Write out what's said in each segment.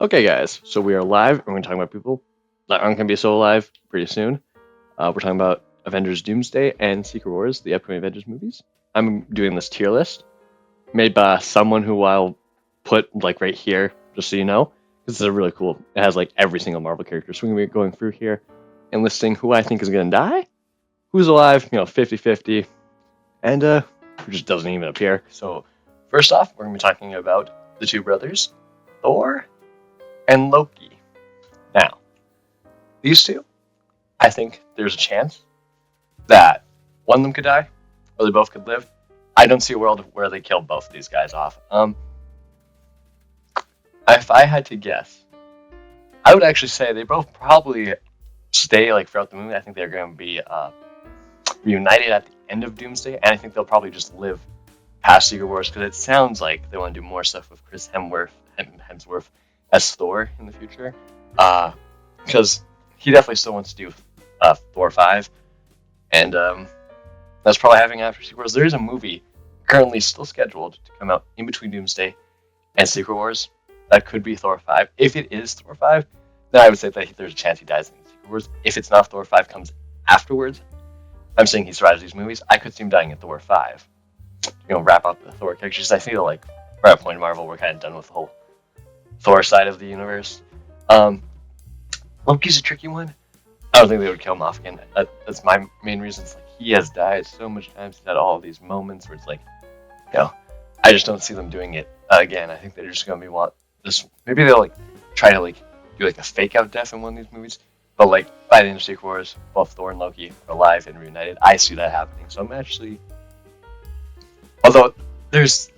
Okay, guys, so we are live, and we're going to talk about people that aren't going to be so live pretty soon. We're talking about Avengers Doomsday and Secret Wars, the upcoming Avengers movies. I'm doing this tier list made by someone who I'll put like right here, just so you know. This is a really cool. It has like every single Marvel character. So we're going to be going through here and listing who I think is going to die, who's alive, 50-50, and who just doesn't even appear. So first off, we're going to be talking about the two brothers, Thor and Loki. Now, these two, I think there's a chance that one of them could die, or they both could live. I don't see a world where they kill both of these guys off. If I had to guess, I would actually say they both probably stay like throughout the movie. I think they're going to be reunited at the end of Doomsday, and I think they'll probably just live past Secret Wars because it sounds like they want to do more stuff with Chris Hemsworth as Thor in the future. Because he definitely still wants to do Thor 5, and that's probably happening after Secret Wars. There is a movie currently still scheduled to come out in between Doomsday and Secret Wars that could be Thor 5. If it is Thor 5, then I would say that there's a chance he dies in Secret Wars. If it's not Thor 5 comes afterwards, I'm saying he survives these movies, I could see him dying in Thor 5. Wrap up the Thor characters. I feel like we're at a point in Marvel, we're kind of done with the whole Thor side of the universe. Loki's a tricky one. I don't think they would kill him off again. That's my main reason. It's like he has died so much times. He's had all of these moments where it's like, I just don't see them doing it again. I think they're just gonna maybe they'll like try to like do like a fake out death in one of these movies. But like by the end of Secret Wars, both Thor and Loki are alive and reunited. I see that happening. So I'm actually, although there's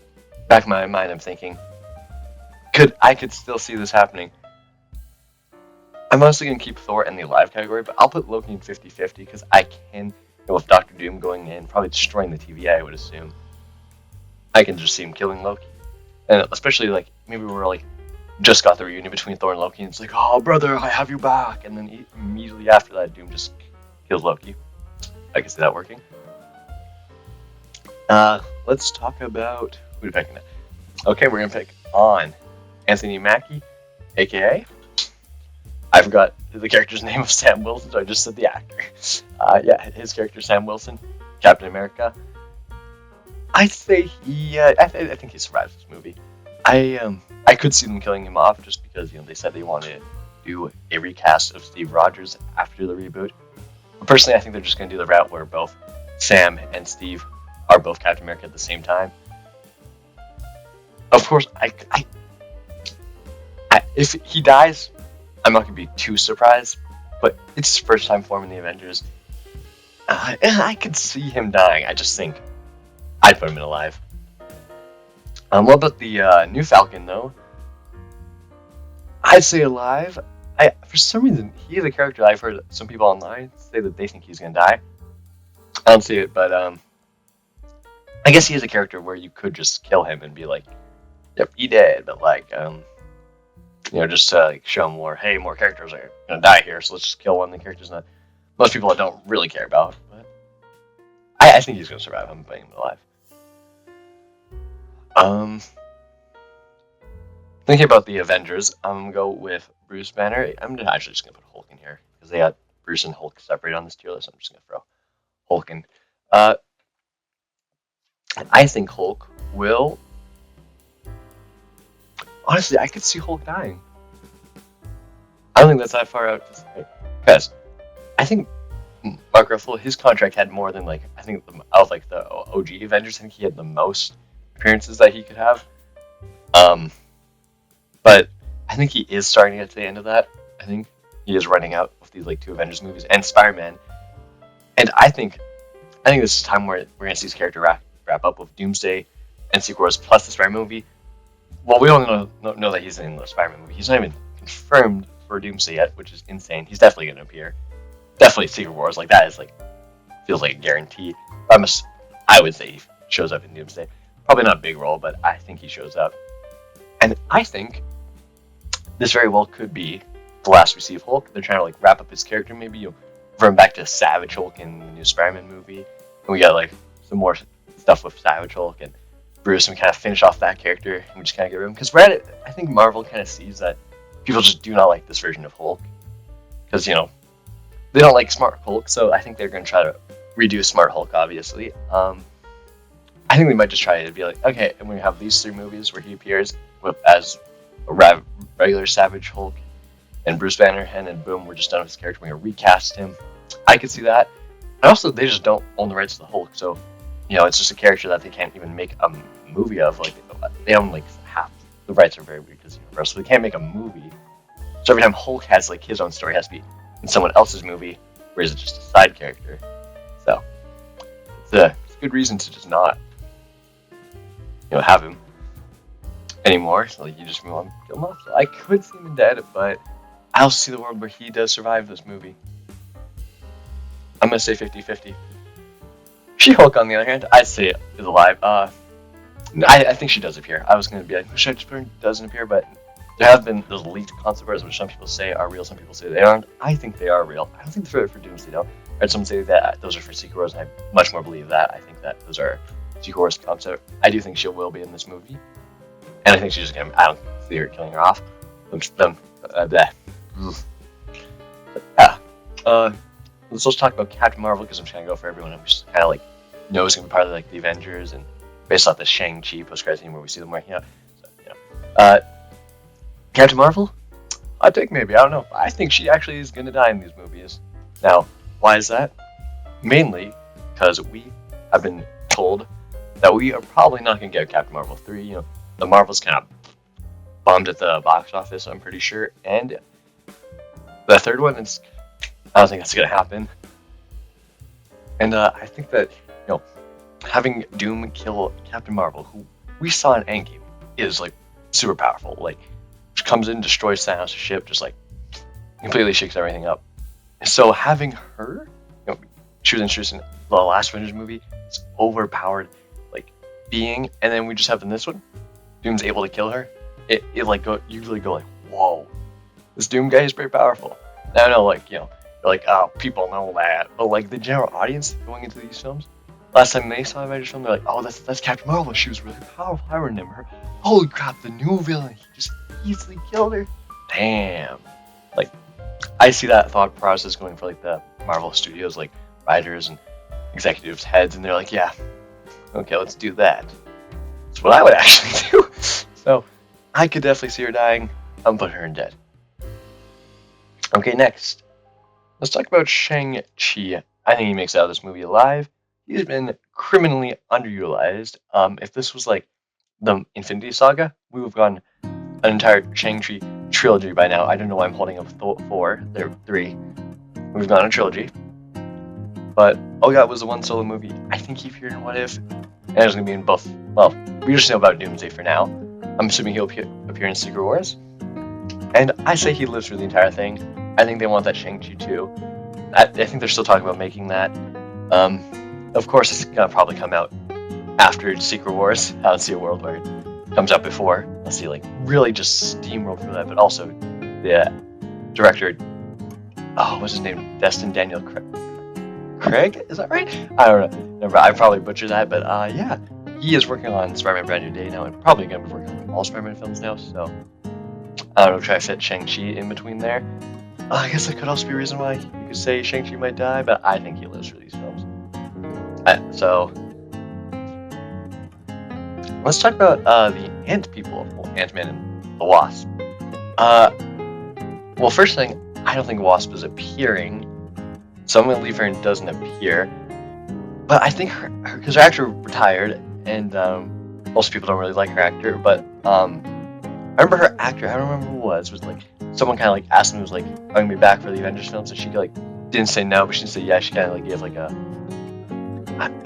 back in my mind, I'm thinking, I could still see this happening. I'm mostly going to keep Thor in the alive category, but I'll put Loki in 50-50 because I can, with Doctor Doom going in, probably destroying the TVA, I would assume. I can just see him killing Loki. And especially, like, maybe we're, like, just got the reunion between Thor and Loki, and it's like, oh, brother, I have you back. And then immediately after that, Doom just kills Loki. I can see that working. Let's talk about who to pick next. Okay, we're going to pick on Anthony Mackie, a.k.a. I forgot the character's name of Sam Wilson, so I just said the actor. His character, Sam Wilson, Captain America. I'd say I think he survives this movie. I could see them killing him off just because they said they wanted to do a recast of Steve Rogers after the reboot. But personally, I think they're just going to do the route where both Sam and Steve are both Captain America at the same time. Of course, if he dies, I'm not going to be too surprised, but it's his first time forming the Avengers. I could see him dying. I just think I'd put him in alive. What about the new Falcon, though? I'd say alive. For some reason, he is a character I've heard some people online say that they think he's going to die. I don't see it, but I guess he is a character where you could just kill him and be like, yep, he dead, but like, just to like, show him more characters are gonna die here, so let's just kill one of the characters that most people don't really care about. But I think he's gonna survive. I'm putting him alive. Thinking about the Avengers, I'm gonna go with Bruce Banner. I'm actually just gonna put Hulk in here because they got Bruce and Hulk separated on this tier list. I'm just gonna throw Hulk in. I think Hulk will. Honestly, I could see Hulk dying. I don't think that's that far out to say. Because I think Mark Ruffalo, his contract had more than out of the OG Avengers, I think he had the most appearances that he could have. But I think he is starting to get to the end of that. I think he is running out of these two Avengers movies and Spider-Man. And I think this is time where we're gonna see his character wrap up with Doomsday and Secret Wars plus the Spider-Man movie. Well, we don't know that he's in the Spider-Man movie. He's not even confirmed for Doomsday yet, which is insane. He's definitely going to appear. Definitely Secret Wars. That is feels like a guarantee. I would say he shows up in Doomsday. Probably not a big role, but I think he shows up. And I think this very well could be the last we see of Hulk. They're trying to wrap up his character. Maybe bring him back to Savage Hulk in the new Spider-Man movie. And we got some more stuff with Savage Hulk and Bruce, and we kind of finish off that character and we just kind of get rid of him. Because I think Marvel kind of sees that people just do not like this version of Hulk because they don't like Smart Hulk, so I think they're going to try to redo Smart Hulk. Obviously, I think they might just try to be like, okay, and we have these 3 movies where he appears as a regular Savage Hulk and Bruce Banner, and then boom, we're just done with his character. We're going to recast him. I could see that. And also, they just don't own the rights to the Hulk, so it's just a character that they can't even make a movie of. Like, they own like half. The rights are very weird because Universal, so they can't make a movie. So every time Hulk has like his own story, it has to be in someone else's movie, whereas it's just a side character. So it's a good reason to just not have him anymore. So like you just move on, kill him off. So I could see him dead, but I also see the world where he does survive this movie. I'm gonna say 50-50. She-Hulk, on the other hand, I'd say is alive. I think she does appear. I was gonna be like, should I just put her doesn't appear, but there have been those leaked concept arts which some people say are real, some people say they aren't. I think they are real. I don't think they're for Doomsday though. I heard someone say that those are for Secret Wars, and I much more believe that. I think that those are Secret Wars concept. I do think she will be in this movie, and I think she's just gonna. I don't see her killing her off. Let's also talk about Captain Marvel because I'm just gonna go for everyone. I'm just kind of like knows gonna be part of like the Avengers and based off the Shang-Chi post-credit scene where we see them working out. So, Captain Marvel? I think maybe. I don't know. I think she actually is gonna die in these movies. Now, why is that? Mainly because we have been told that we are probably not gonna get Captain Marvel 3. The Marvels kind of bombed at the box office, I'm pretty sure, and the third one is. I don't think that's gonna happen. And I think that having Doom kill Captain Marvel, who we saw in Endgame, is like super powerful. Like, she comes in, destroys Thanos' ship, just like completely shakes everything up. And so having her, she was introduced in the last Avengers movie, it's overpowered like being, and then we just have in this one, Doom's able to kill her. You really go like, whoa, this Doom guy is very powerful. I know, like, oh, people know that, but like the general audience going into these films, last time they saw Avengers film, they're like, oh, that's Captain Marvel. She was really powerful. I remember her. Holy crap, the new villain. He just easily killed her. Damn. Like, I see that thought process going for like the Marvel Studios, like writers and executives' heads, and they're like, yeah, okay, let's do that. That's what I would actually do. So I could definitely see her dying. I'm putting her in dead. Okay, next. Let's talk about Shang-Chi. I think he makes it out of this movie alive. He's been criminally underutilized. If this was like the Infinity Saga, we would have gotten an entire Shang-Chi trilogy by now. I don't know why I'm holding up 4. There are 3. We've gotten a trilogy. But all we got was the one solo movie. I think he appeared in What If, and it's going to be in both. Well, we just know about Doomsday for now. I'm assuming he'll appear in Secret Wars. And I say he lives through the entire thing. I think they want that Shang-Chi too. I think they're still talking about making that. Of course, it's gonna probably come out after Secret Wars. I don't see a world where it comes out before. I'll see like really just steamroll through that. But also, the director, what's his name? Destin Daniel Craig? Is that right? I don't know. I probably butchered that, but yeah, he is working on Spider-Man Brand New Day now, and probably gonna be working on all Spider-Man films now. So I don't know, try to fit Shang-Chi in between there. I guess that could also be a reason why you could say Shang-Chi might die, but I think he lives for these films. So, let's talk about the Ant people, Ant-Man and the Wasp. Well, first thing, I don't think Wasp is appearing, so I'm going to leave her and doesn't appear. But I think because her actor retired, and most people don't really like her actor, but I remember her actor, I don't remember who it was like, someone kind of like asked me, was like, I'm gonna be back for the Avengers films, and she like didn't say no, but she didn't say yeah. She kind of like gave like I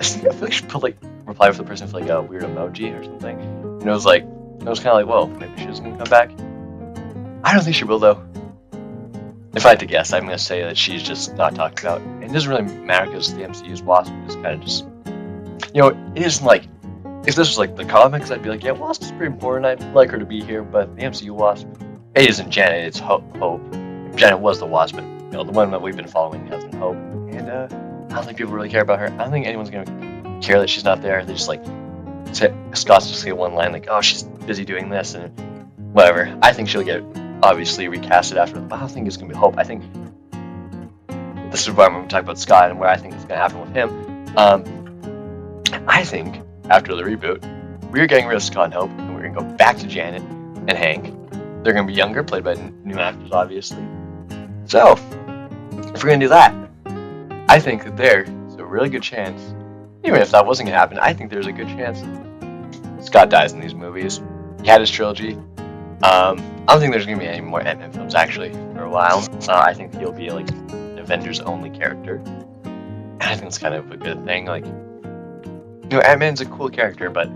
feel like she put like reply with the person with like a weird emoji or something, and it was kind of like, well, maybe she was gonna come back. I don't think she will though. If I had to guess, I'm gonna say that she's just not talked about, and it doesn't really matter because the MCU's Wasp is kind of just, it isn't like. If this was like the comics, I'd be like, yeah, Wasp is pretty important. I'd like her to be here, but the MCU Wasp, it isn't Janet, it's Hope. Janet was the Wasp, but the one that we've been following has been Hope, and I don't think people really care about her. I don't think anyone's gonna care that she's not there. They just like Scott's just say one line like, oh, she's busy doing this and whatever. I think she'll get obviously recast it after. I don't think it's gonna be Hope. I think this is where I'm going to talk about Scott and where I think it's going to happen with him. I think after the reboot, we're getting rid of Scott and Hope, and we're going to go back to Janet and Hank. They're going to be younger, played by new actors, obviously. So, if we're going to do that, I think that there's a really good chance, even if that wasn't going to happen, I think there's a good chance Scott dies in these movies. He had his trilogy. I don't think there's going to be any more Ant-Man films, actually, for a while. I think he'll be, like, an Avengers-only character. And I think it's kind of a good thing. Like, Ant-Man's a cool character, but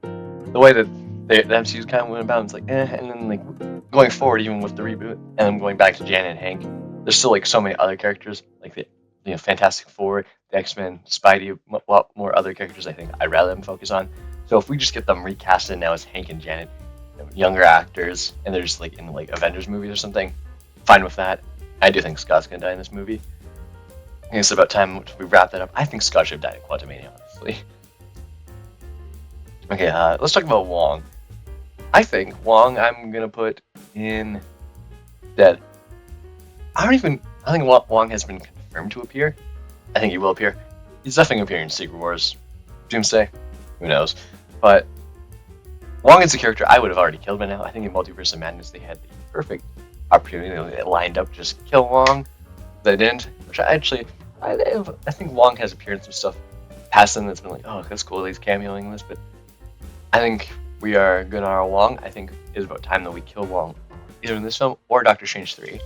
the way that the MCU's kind of went about, it's like, and then, like, going forward, even with the reboot, and then going back to Janet and Hank, there's still, like, so many other characters, like the Fantastic Four, the X-Men, Spidey, a lot more other characters I think I'd rather them focus on. So if we just get them recasted now as Hank and Janet, younger actors, and they're just like in like Avengers movies or something, fine with that. I do think Scott's gonna die in this movie. I think it's about time we wrap that up. I think Scott should have died in Quantumania, honestly. Okay, let's talk about Wong. I think Wong I'm gonna put in dead. I think Wong has been confirmed to appear. I think he will appear. He's definitely gonna appear in Secret Wars, Doomsday, who knows. But Wong is a character I would have already killed by now. I think in Multiverse of Madness they had the perfect opportunity. They lined up to just kill Wong. They didn't, which I think Wong has appeared in some stuff past them that's been like, oh, that's cool, he's cameoing this, but I think we are good on our Wong. I think it's about time that we kill Wong, either in this film or Doctor Strange 3.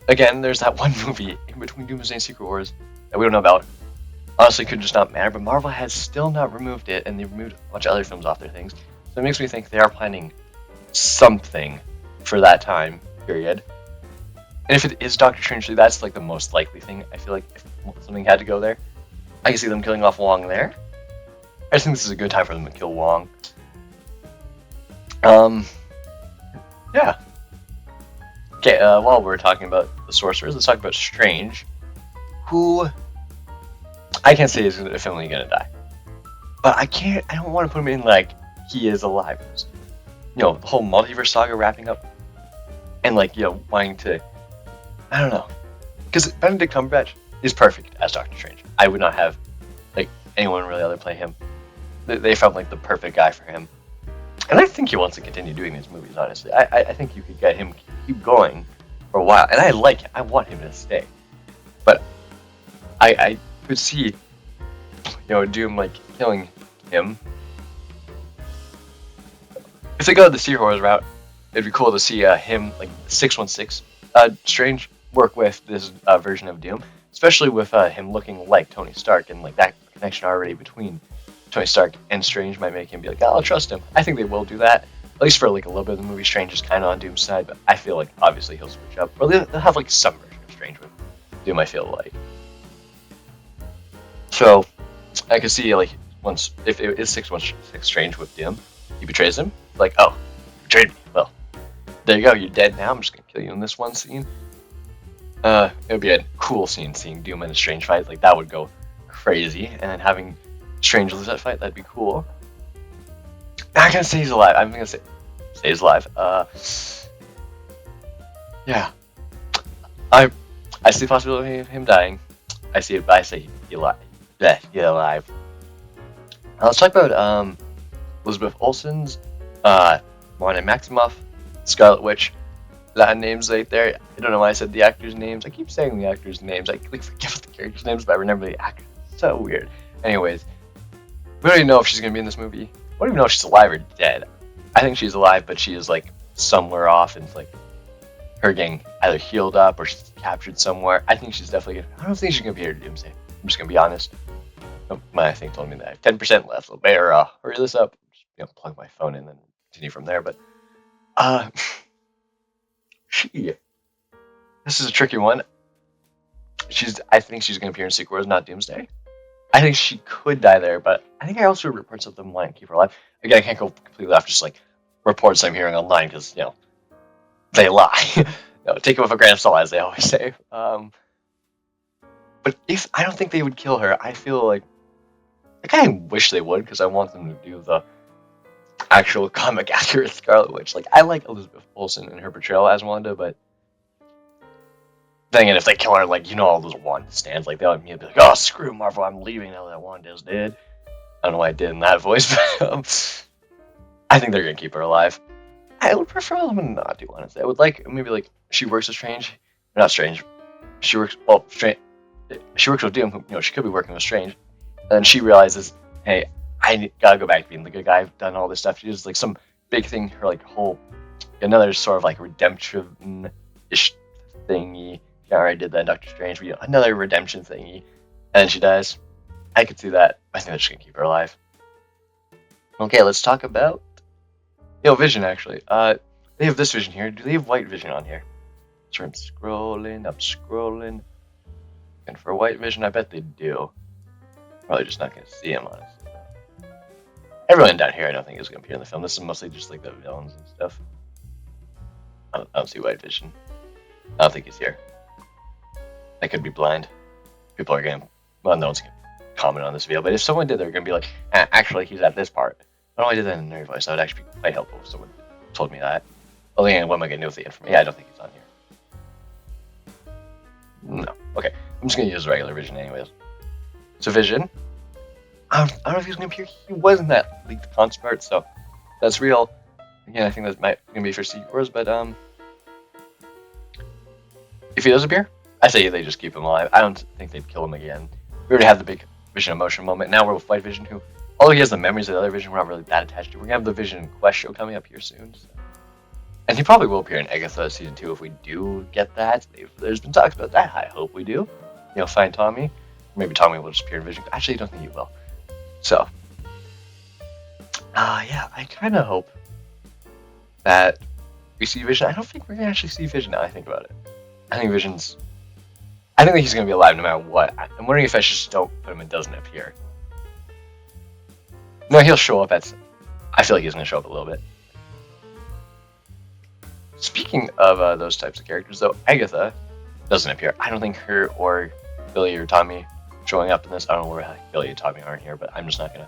Again, there's that one movie in between Doomsday and Secret Wars that we don't know about. Honestly, could just not matter, but Marvel has still not removed it, and they've removed a bunch of other films off their things. So it makes me think they are planning something for that time period. And if it is Doctor Strange 3, that's like the most likely thing. I feel like if something had to go there, I can see them killing off Wong there. I just think this is a good time for them to kill Wong. Yeah. Okay, while we're talking about the sorcerers, let's talk about Strange, who I can't say is definitely gonna die. But I don't want to put him in like he is alive. The whole multiverse saga wrapping up, and like, wanting to, I don't know. Because Benedict Cumberbatch is perfect as Doctor Strange. I would not have like anyone really other play him. They felt like the perfect guy for him. And I think he wants to continue doing these movies, honestly. I think you could get him keep going for a while. And I want him to stay. But I could see, Doom like killing him. If they go the Secret Wars route, it'd be cool to see him, like 616, Strange, work with this version of Doom. Especially with him looking like Tony Stark, and like that connection already between Tony Stark and Strange might make him be like, oh, I'll trust him. I think they will do that, at least for like a little bit of the movie. Strange is kind of on Doom's side, but I feel like obviously he'll switch up. Or they'll have like some version of Strange with Doom, I feel like. So I could see like once, if it is 616 Strange with Doom, he betrays him. Like, oh, you betrayed me. Well, there you go. You're dead now. I'm just gonna kill you in this one scene. It would be a cool scene seeing Doom and a Strange fight. Like that would go crazy, and then having Strange lose that fight, that'd be cool. I'm gonna say he's alive. I'm gonna say he's alive. Yeah. I see the possibility of him dying. I see it, but I say he's alive. Yeah, he's alive. Now let's talk about Elizabeth Olsen's Morna Maximoff, Scarlet Witch. That names right there. I don't know why I said the actors' names. I keep saying the actors' names. I forget what the characters' names, but I remember the actors. It's so weird. Anyways, we don't even know if she's gonna be in this movie. We don't even know if she's alive or dead. I think she's alive, but she is like somewhere off, and it's like her getting either healed up or she's captured somewhere. I think she's definitely I don't think she's gonna be here to Doomsday. I'm just gonna be honest. My thing told me that I have 10% left. So better hurry this up. Just, plug my phone in and then continue from there. But this is a tricky one. I think she's gonna appear in Secret Wars, not Doomsday. I think she could die there, but I think I also heard reports of them wanting to keep her alive. Again, I can't go completely off just like reports I'm hearing online because they lie. Take it with a grain of salt, as they always say. But if I don't think they would kill her, I feel like I kind of wish they would, because I want them to do the. actual comic accurate Scarlet Witch. Like, I like Elizabeth Olsen and her portrayal as Wanda, but then again, if they kill her, like, all those Wanda stands, like, they'll be like, oh, screw Marvel, I'm leaving now that Wanda's dead. I don't know why I did in that voice, but I think they're gonna keep her alive. I would prefer them to not do Wednesday. I would like maybe like she works with Strange, not Strange. She works Strange. She works with Doom. Who, she could be working with Strange, and then she realizes, hey, I gotta go back to being the good guy. I've done all this stuff. She does like some big thing. Her like whole another sort of like redemption-ish thingy. She already did that in Doctor Strange. But, another redemption thingy, and then she dies. I could see that. I think they're just gonna keep her alive. Okay, let's talk about Vision actually. They have this Vision here. Do they have White Vision on here? So I'm scrolling. And for White Vision, I bet they do. Probably just not gonna see him, honestly. Everyone down here I don't think is gonna appear in the film. This is mostly just like the villains and stuff. I don't see White Vision. I don't think he's here. I could be blind. People are gonna no one's gonna comment on this video, but if someone did, they're gonna be like, actually he's at this part. I only did that in a nerd voice. That would actually be quite helpful if someone told me that. Well, yeah, what am I gonna do with the information? Yeah, I don't think he's on here. No. Okay, I'm just gonna use regular Vision anyways. So Vision, I don't know if he's gonna appear. He wasn't that leaked concept art, so that's real. Again, I think that might gonna be for Secret Wars, but if he does appear, I say they just keep him alive. I don't think they'd kill him again. We already had the big Vision emotion moment. Now we're with White Vision, who, although he has the memories of the other Vision, we're not really that attached to. We're gonna have the Vision Quest show coming up here soon. So. And he probably will appear in Agatha Season 2 if we do get that. There's been talks about that. I hope we do. Find Tommy. Maybe Tommy will just appear in Vision. Actually, I don't think he will. So, yeah, I kind of hope that we see Vision. I don't think we're going to actually see Vision now I think about it. I think that he's going to be alive no matter what. I'm wondering if I just don't put him and doesn't appear. No, he'll show up I feel like he's going to show up a little bit. Speaking of those types of characters, though, Agatha doesn't appear. I don't think her or Billy or Tommy showing up in this. I don't know where Billy and Tommy aren't here, but I'm just not gonna.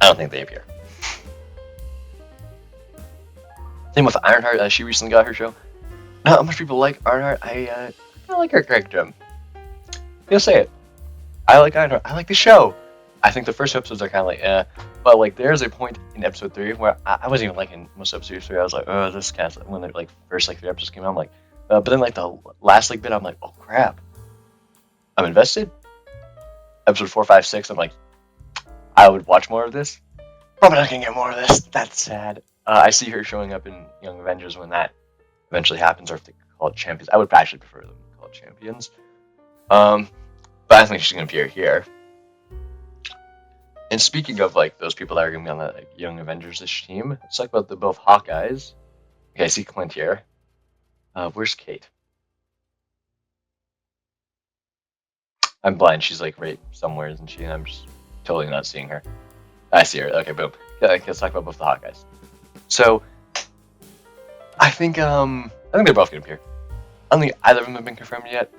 I don't think they appear. Same with Ironheart. She recently got her show. Not much people like Ironheart. I like her character. You'll say it. I like Ironheart. I like the show. I think the first episodes are kind of like, but like there's a point in episode 3 where I wasn't even liking most of episode 3. I was like, oh, this cast when the like first 3 episodes came out, I'm like, but then like the last bit, I'm like, oh crap, I'm invested. Episode 4, 5, 6, I'm like, I would watch more of this. Probably not gonna get more of this. That's sad. I see her showing up in Young Avengers when that eventually happens, or if they call it Champions. I would actually prefer them called Champions. But I think she's gonna appear here. And speaking of like those people that are gonna be on the Young Avengers-ish team, let's talk about both Hawkeyes. Okay, I see Clint here. Where's Kate? I'm blind. She's like right somewhere, isn't she? And I'm just totally not seeing her. I see her. Okay, boom. Okay, let's talk about both the Hawkeyes. So, I think they're both gonna appear. I don't think either of them have been confirmed yet.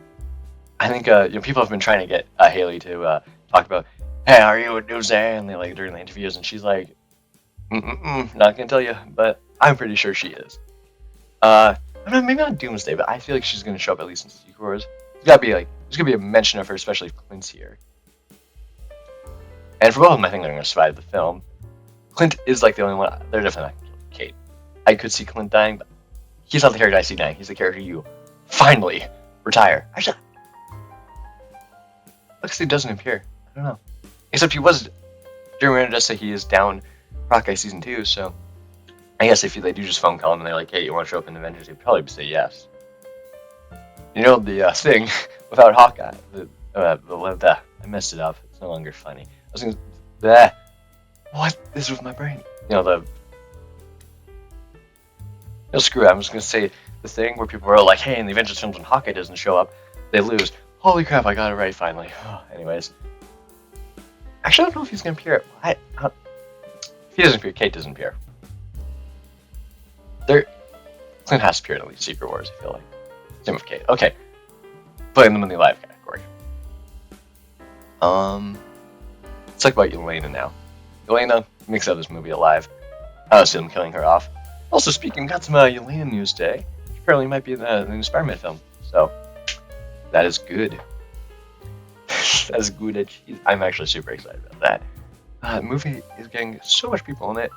I think people have been trying to get Haley to talk about, hey, are you a Doomsday? And they like during the interviews, and she's like, not gonna tell you, but I'm pretty sure she is. I don't know, maybe not Doomsday, but I feel like she's gonna show up at least in Secret Wars. There's gonna be a mention of her, especially if Clint's here. And for both of them, I think they're gonna survive the film. Clint is like the only one. They're definitely not gonna kill Kate. I could see Clint dying, but he's not the character I see dying. He's the character you finally retire. Actually, looks like he doesn't appear. I don't know. Except he was. Jeremy does say he is down Hawkeye season 2, so I guess if they do just phone call him and they're like, "Hey, you want to show up in Avengers?" He'd probably say yes. The thing without Hawkeye, I messed it up. It's no longer funny. I was gonna, what? This is with my brain. Screw it. I'm just gonna say the thing where people are like, "Hey, in the Avengers films when Hawkeye doesn't show up, they lose." Holy crap! I got it right finally. Anyways, actually, I don't know if he's gonna appear. If he doesn't appear, Kate doesn't appear. Clint has to appear in at least Secret Wars. I feel like. Same with Kate. Okay, putting them in the live category. Let's talk about Yelena now. Yelena makes out this movie alive. See them killing her off. Also, speaking, got some Yelena news today. She apparently might be in the new Spider-Man film, so that is good. That's good. I'm actually super excited about that. The movie is getting so much people in it.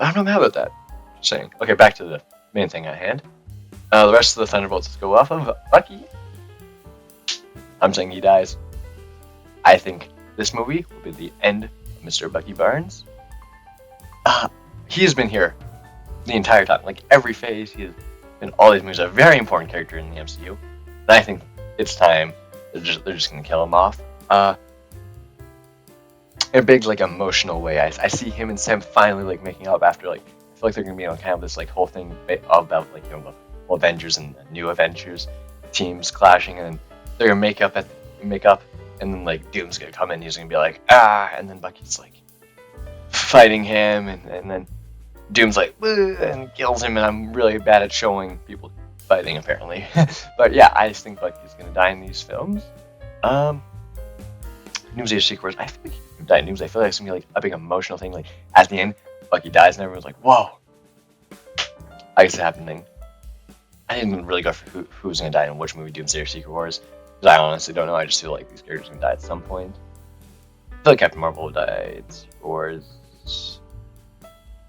I don't know mad about that. Just saying. Okay, back to the main thing at hand. The rest of the Thunderbolts go off of Bucky. I'm saying he dies. I think this movie will be the end of Mr. Bucky Barnes. He has been here the entire time. Like, every phase, he has been all these movies. A very important character in the MCU. And I think it's time. They're just gonna kill him off. In a big, like, emotional way. I see him and Sam finally, like, making up after, like, I feel like they're gonna be on kind of this, like, whole thing about, like, Avengers and new Avengers teams clashing, and they're gonna make up, and then, like, Doom's gonna come in, he's gonna be like, and then Bucky's, like, fighting him, and then Doom's like, and kills him, and I'm really bad at showing people fighting, apparently. But yeah, I just think Bucky's gonna die in these films. Doomsday sequels, I feel like he's gonna die in Doomsday. I feel like it's gonna be like a big emotional thing, like at the end, Bucky dies and everyone's like, whoa. I guess it's happening. I didn't really go for who's gonna die in which movie, Doomsday or Secret Wars, because I honestly don't know. I just feel like these characters are gonna die at some point. I feel like Captain Marvel would die in Secret Wars.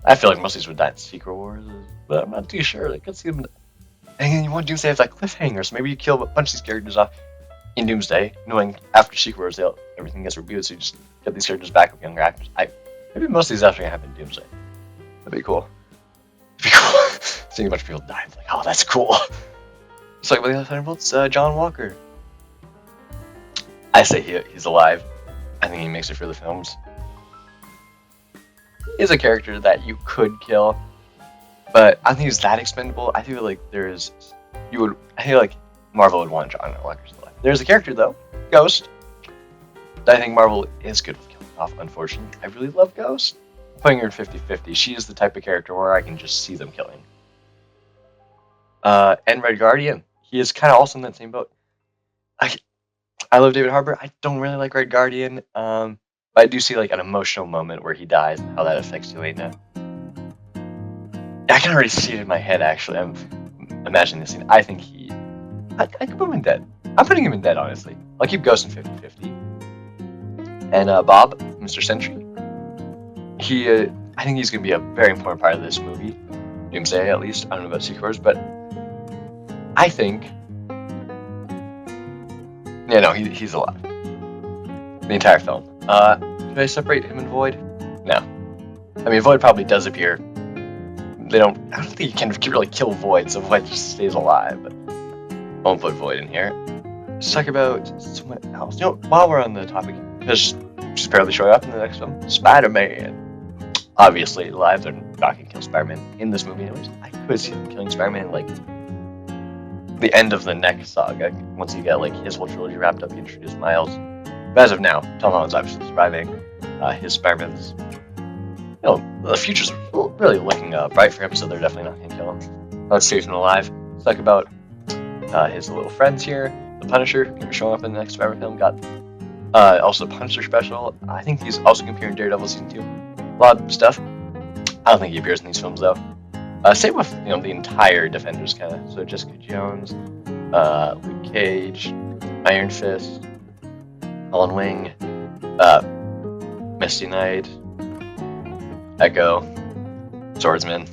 I feel like most of these would die in Secret Wars, but I'm not too sure. I could see them. And then you want Doomsday as like cliffhanger, so maybe you kill a bunch of these characters off in Doomsday, knowing after Secret Wars everything gets rebooted, so you just get these characters back with younger actors. Maybe most of these actually happen in Doomsday. That'd be cool. Seeing a bunch of people die, it's like, oh, that's cool. Just like with the other Thunderbolts, John Walker. I say he's alive. I think he makes it for the films. He is a character that you could kill, but I don't think he's that expendable. I feel like I feel like Marvel would want John Walker still alive. There's a character though, Ghost, that I think Marvel is good with killing off, unfortunately. I really love Ghost. Putting her in 50-50, she is the type of character where I can just see them killing. And Red Guardian, he is kind of also in that same boat. I love David Harbour. I don't really like Red Guardian, but I do see like an emotional moment where he dies and how that affects Yelena. I can already see it in my head, actually. I'm imagining this scene. I think I could put him in dead. I'm putting him in dead, honestly. I'll keep Ghost in 50-50. And Bob, Mr. Sentry, I think he's going to be a very important part of this movie. Doomsday, at least. I don't know about Secret Wars, but I think... Yeah, no, he's alive. The entire film. Should I separate him and Void? No. I mean, Void probably does appear. I don't think you can really kill Void, so Void just stays alive, but I won't put Void in here. Let's talk about someone else. You know, while we're on the topic, because she's apparently showing up in the next film, Spider-Man. Obviously, alive, they're not going to kill Spider-Man in this movie anyways. I could see them killing Spider-Man, like, the end of the next saga. Once you get, like, his whole trilogy wrapped up, you introduce Miles. But as of now, Tom Holland's obviously surviving. His Spider-Man's... the future's really looking bright for him, so they're definitely not going to kill him. Let's save him alive. Let's talk about his little friends here. The Punisher, going to be showing up in the next Spider-Man film. Got also the Punisher special. I think he's also going to appear in Daredevil Season 2. A lot of stuff. I don't think he appears in these films, though. Same with, the entire Defenders, kind of. So Jessica Jones, Luke Cage, Iron Fist, Helen Wing, Misty Knight, Echo, Swordsman,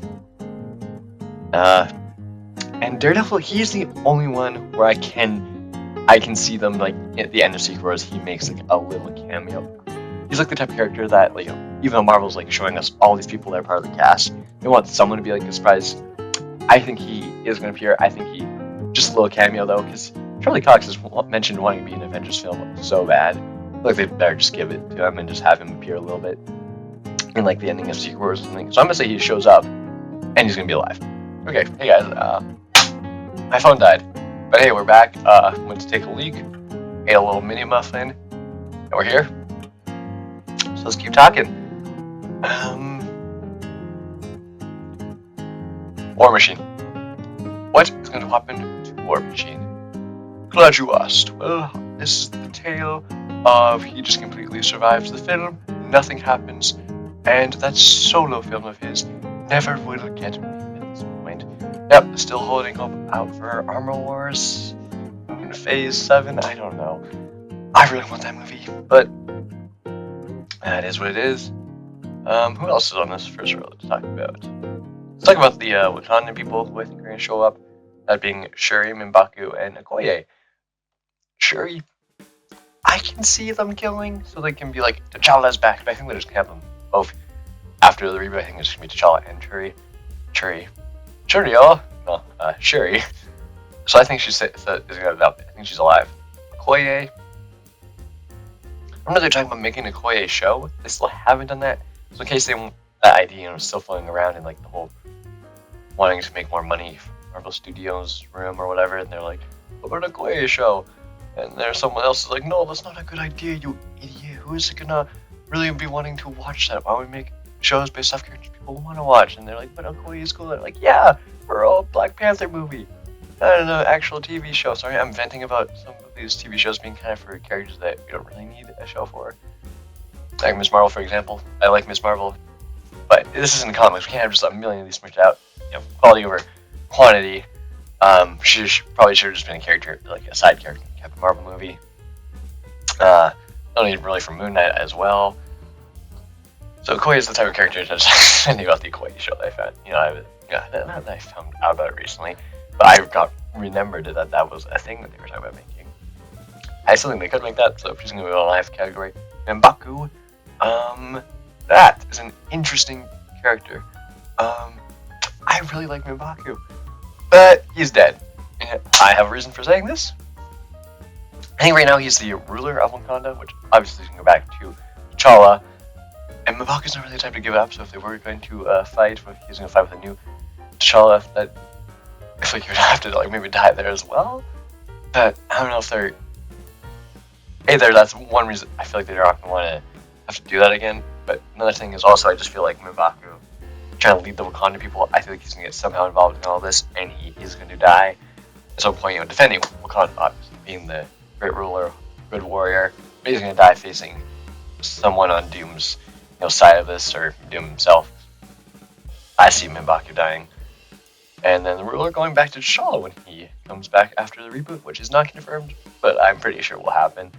and Daredevil. He's the only one where I can see them, like, at the end of Secret Wars, he makes, like, a little cameo. He's, like, the type of character that, like, even though Marvel's, like, showing us all these people that are part of the cast, they want someone to be, like, a surprise. I think he is going to appear. I think just a little cameo, though, because Charlie Cox has mentioned wanting to be in an Avengers film so bad. I feel like they better just give it to him and just have him appear a little bit in, like, the ending of Secret Wars or something. So I'm going to say he shows up, and he's going to be alive. Okay, hey guys, my phone died. But hey, we're back. Went to take a leak, ate a little mini muffin, and we're here. So let's keep talking. War Machine. What is going to happen to War Machine? Glad you asked. Well, this is the tale of he just completely survives the film, nothing happens, and that solo film of his never will get me at this point. Yep, still holding hope out for Armor Wars in Phase 7. I don't know. I really want that movie, but that is what it is. Who else is on this first row to talk about? Let's talk about the Wakandan people who I think are going to show up. That being Shuri, M'Baku, and Okoye. Shuri, I can see them killing, so they can be like, T'Challa's back, but I think they're just going to have them both after the reboot. I think it's going to be T'Challa and Shuri, y'all? No, Shuri. So I think she's going to get up. I think she's alive. Okoye, I know they're talking about making a Okoye show. They still haven't done that. So in case they want that idea, still floating around in like the whole wanting to make more money from Marvel Studios room or whatever, and they're like, what about a Okoye show? And there's someone else who's like, no, that's not a good idea, you idiot. Who is gonna really be wanting to watch that? Why would we make shows based off characters people want to watch? And they're like, but Okoye is cool. They're like, yeah, for a Black Panther movie. I don't know, actual TV show. Sorry, I'm venting about some of these TV shows being kind of for characters that we don't really need a show for. Like Ms. Marvel, for example. I like Ms. Marvel, but this isn't comics. We can't have just a million of these smushed out. Quality over quantity. She probably should have just been a character, like a side character in the Captain Marvel movie. Not even really from Moon Knight as well. So Okoye is the type of character that's I knew about the Okoye show that I found. Not that I found out about it recently, but I remembered that was a thing that they were talking about making. I still think they could make that, so she's gonna be on a live category. M'Baku, that is an interesting character. I really like M'Baku, but he's dead. And I have a reason for saying this. I think right now he's the ruler of Wakanda, which obviously is going to go back to T'Challa. And M'Baku's not really the type to give it up, so if they were going to fight, if he's going to fight with a new T'Challa, that I feel like he would have to maybe die there as well. But I don't know if they're... that's one reason I feel like they're not going to want to have to do that again. But another thing is also I just feel like M'Baku trying to lead the Wakanda people, I feel like he's going to get somehow involved in all this, and he is going to die at some point, defending Wakanda, obviously, being the great ruler, good warrior, but he's going to die facing someone on Doom's side of this, or Doom himself. I see M'Baku dying. And then the ruler going back to T'Challa when he comes back after the reboot, which is not confirmed, but I'm pretty sure will happen.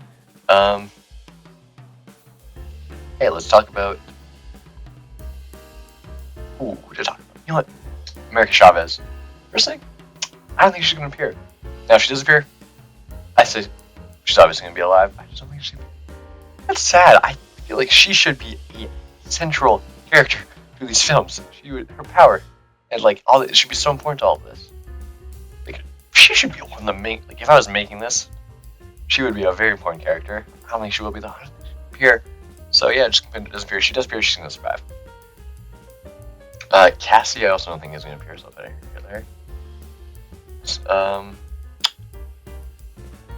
Hey, let's talk about... Ooh, to talk about. You know what? America Chavez. First thing, I don't think she's going to appear. Now, if she does appear, I say she's obviously going to be alive. I just don't think she's going to be. That's sad. I feel like she should be a central character to these films. Her power and all that should be so important to all of this. She should be one of the main. If I was making this, she would be a very important character. I don't think she will be the 100th appear. So yeah, just when it doesn't appear, she does appear, she's going to survive. Cassie, I also don't think is going to appear, so better there.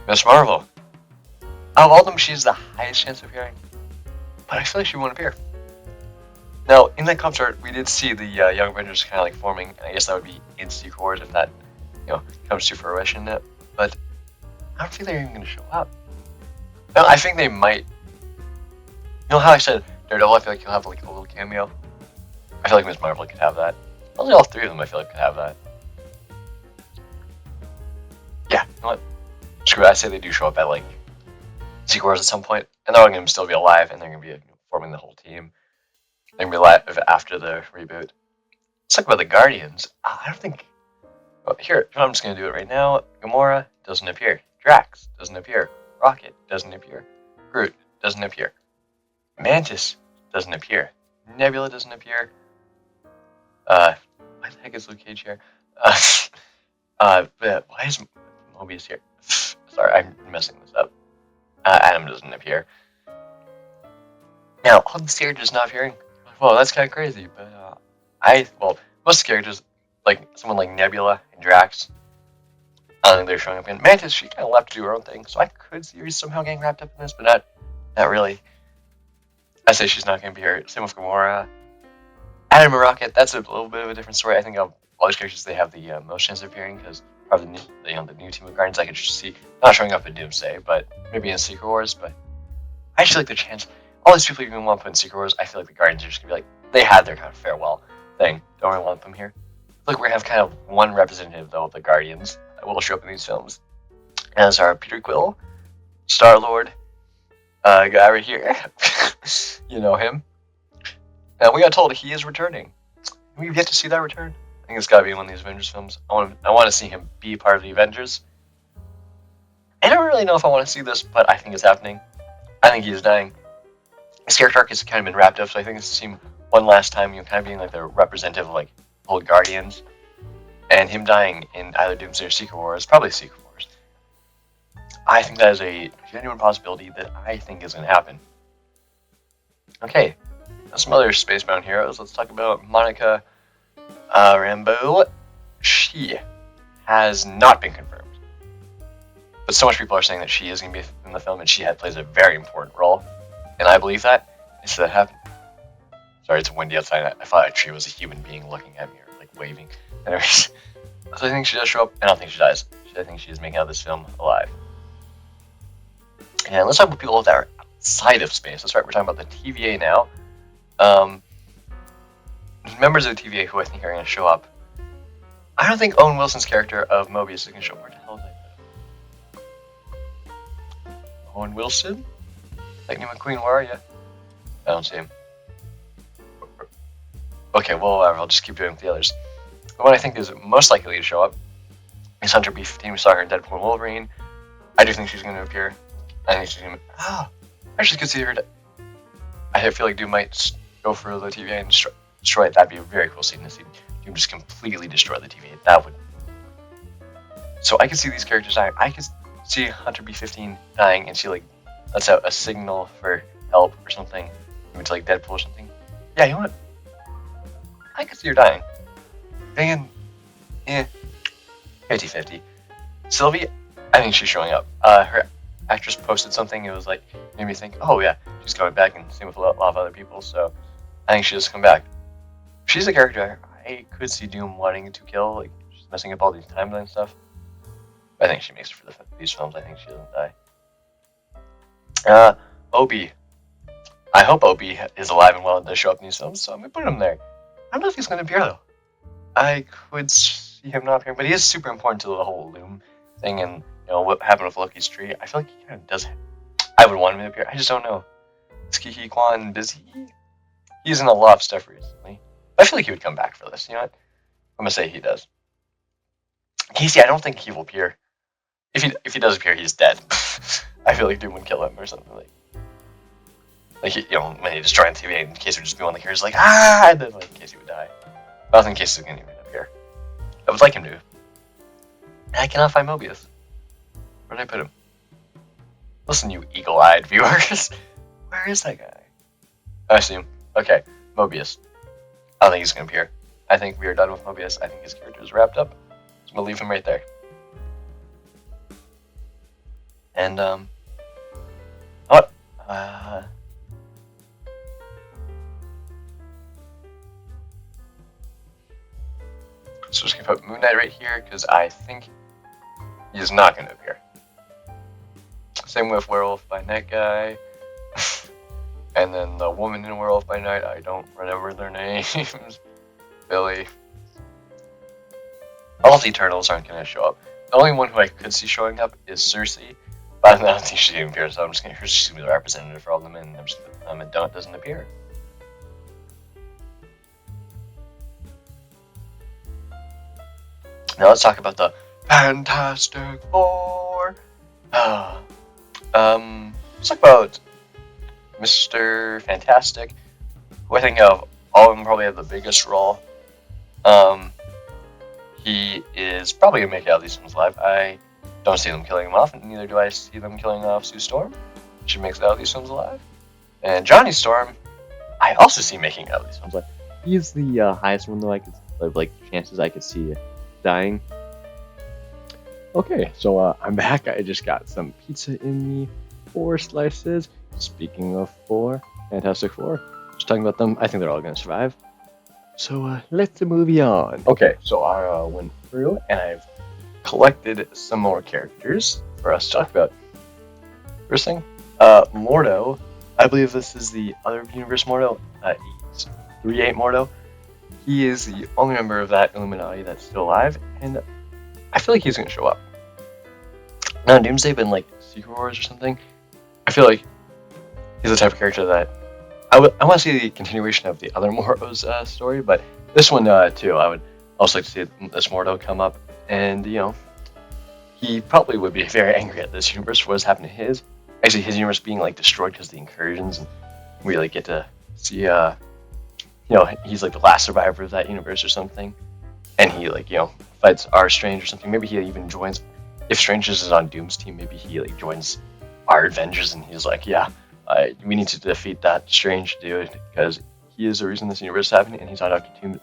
Miss Marvel. Out of all of them, she's the highest chance of appearing, but I feel like she won't appear. Now, in that concept art, we did see the Young Avengers kind of forming, and I guess that would be in Secret Wars if that, comes to fruition. But I don't think they're even going to show up. No, I think they might. You know how I said Daredevil? I feel like he'll have a little cameo. I feel like Ms. Marvel could have that. Only all three of them I feel like could have that. Yeah, you know what? Screw it, I say they do show up at Secret Wars at some point, and they're all going to still be alive, and they're going to be forming the whole team. They're going to be alive after the reboot. Let's talk about the Guardians. I don't think... Well, here, I'm just going to do it right now. Gamora doesn't appear. Drax doesn't appear. Rocket doesn't appear. Groot doesn't appear. Mantis doesn't appear. Nebula doesn't appear. Why the heck is Luke Cage here? Why is Mobius here? Sorry, I'm messing this up. Adam doesn't appear. Now, all these characters not appearing. Well, that's kind of crazy, but most characters, someone like Nebula and Drax, I don't think they're showing up in. Mantis, she kind of left to do her own thing, so I could see her somehow getting wrapped up in this, but not really. I say she's not going to be here. Same with Gamora. Adam and Rocket, that's a little bit of a different story. I think of all these characters, they have the most chance of appearing because probably the new team of Guardians I could just see not showing up in Doomsday, but maybe in Secret Wars. But I just feel like the chance. All these people you want to put in Secret Wars, I feel like the Guardians are just going to be they had their kind of farewell thing. Don't really want them here. Look, we're gonna have kind of one representative though of the Guardians that will show up in these films. As our Peter Quill, Star-Lord, guy right here. You know him. Now we got told he is returning. We've yet to see that return. I think it's gotta be in one of these Avengers films. I want to see him be part of the Avengers. I don't really know if I want to see this, but I think it's happening. I think he is dying. His character arc has kind of been wrapped up, so I think it's seen one last time, kind of being like the representative of like old Guardians, and him dying in either Doomsday or Secret Wars, probably Secret Wars. I think that is a genuine possibility that I think is going to happen. Okay, some other Spacebound heroes. Let's talk about Monica Rambeau. She has not been confirmed, but so much people are saying that she is going to be in the film, and she plays a very important role, and I believe that. Is that happen? Sorry, it's windy outside. I thought a tree was a human being looking at me or like waving. Anyways, so I think she does show up. I don't think she dies. I think she's making out this film alive. And let's talk about people that are outside of space. That's right. We're talking about the TVA now. Members of the TVA who I think are going to show up. I don't think Owen Wilson's character of Mobius is going to show up. Where the hell is that? Owen Wilson? Lightning McQueen, where are you? I don't see him. Okay, well, I'll just keep doing the others. The one I think is most likely to show up is Hunter B-15. We saw her in Deadpool and Wolverine. I do think she's going to appear. I think she's going to... I actually could see her... I feel like Doom might go for the TVA and destroy it. That'd be a very cool scene to see Doom just completely destroy the TVA. That would... So I could see these characters dying. I could see Hunter B-15 dying and she, like, lets out a signal for help or something. Maybe to, like, Deadpool or something. Yeah, you know what? I could see her dying. Again, 50-50. Sylvie, I think she's showing up. Her actress posted something. It was like, made me think, oh yeah, she's coming back, and same with a lot of other people. So I think she'll just come back. She's a character I could see Doom wanting to kill, like she's messing up all these timeline stuff. But I think she makes it for these films. I think she doesn't die. Obi. I hope Obi is alive and well to show up in these films, so I'm gonna put him there. I don't know if he's going to appear, though. I could see him not appearing, but he is super important to the whole Loom thing, and, what happened with Loki's tree. I feel like he kind of does. I would want him to appear. I just don't know. Is Ki Kwan busy? He's in a lot of stuff recently. I feel like he would come back for this, you know what? I'm going to say he does. Casey, I don't think he will appear. If he does appear, he's dead. I feel like Doom would kill him or something like. Like, when he destroyed the TVA, and Casey would just be on the characters like, and then, like, Casey would die. But I don't think Casey's going to even appear. I would like him to. And I cannot find Mobius. Where did I put him? Listen, you eagle-eyed viewers. Where is that guy? I see him. Okay, Mobius. I don't think he's going to appear. I think we are done with Mobius. I think his character is wrapped up. So I'm going to leave him right there. And, so just going to put Moon Knight right here, because I think he is not going to appear. Same with Werewolf by Night guy. And then the woman in Werewolf by Night, I don't remember their names. Billy. All the Eternals aren't going to show up. The only one who I could see showing up is Cersei, but I don't think she's going to appear, so I'm just going to... She's going to be the representative for all of them, and I'm just it doesn't appear. Now let's talk about the Fantastic Four. Let's talk about Mr. Fantastic, who I think of all of them probably have the biggest role. He is probably going to make it out of these films alive. I don't see them killing him off, and neither do I see them killing off Sue Storm. She makes it out of these films alive. And Johnny Storm, I also see making it out of these films alive. He's the highest one, though, chances I could see dying. Okay, so I'm back. I just got some pizza in me, 4 slices. Speaking of 4, Fantastic Four. Just talking about them. I think they're all going to survive. So let's move on. Okay, so I went through and I've collected some more characters for us to talk about. First thing, Mordo. I believe this is the other universe Mordo. 3-8 Mordo. he is the only member of that Illuminati that's still alive, and I feel like he's gonna show up. Now, in Doomsday, but in like Secret Wars or something, I feel like he's the type of character that I want to see the continuation of the other Mordo's story, but this one too, I would also like to see this Mordo come up, and he probably would be very angry at this universe for what's happened to his. Actually, his universe being like destroyed because of the incursions, and we like get to see he's like the last survivor of that universe or something, and he like fights our Strange or something. Maybe he even joins. If Strange is on Doom's team, maybe he like joins our Avengers, and he's like, yeah, we need to defeat that Strange dude because he is the reason this universe is happening, and he's on